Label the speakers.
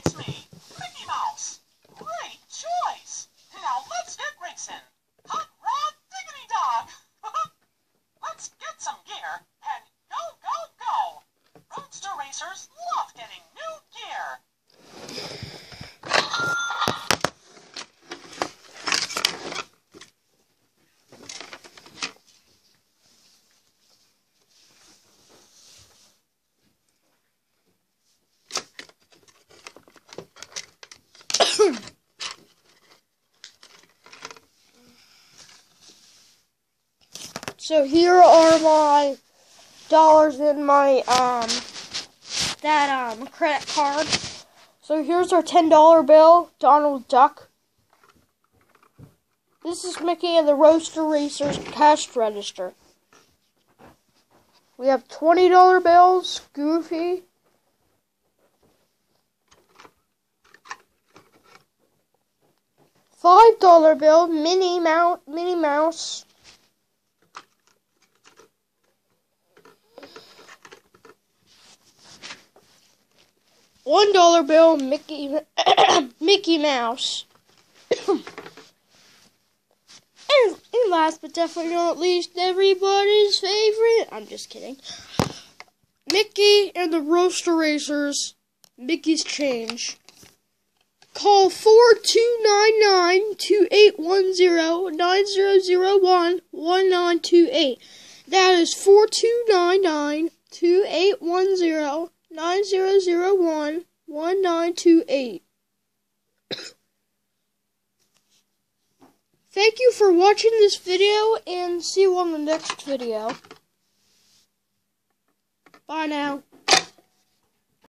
Speaker 1: it's me, Mickey Mouse. Great choice. Now let's get racing. Hot rod diggity dog. Let's get some gear and go, go, go. Roadster Racers love getting new gear.
Speaker 2: So here are my dollars in my credit card. So here's our $10 bill, Donald Duck. This is Mickey and the Roadster Racers cash register. We have $20 bills, Goofy. $5 bill, Minnie Mouse. $1 bill, Mickey Mouse. and last but definitely not least, everybody's favorite. I'm just kidding. Mickey and the Roadster Racers, Mickey's Change. Call 4299-2810-9001-1928. That is 4299-2810-9001-1928. Thank you for watching this video, and see you on the next video. Bye now.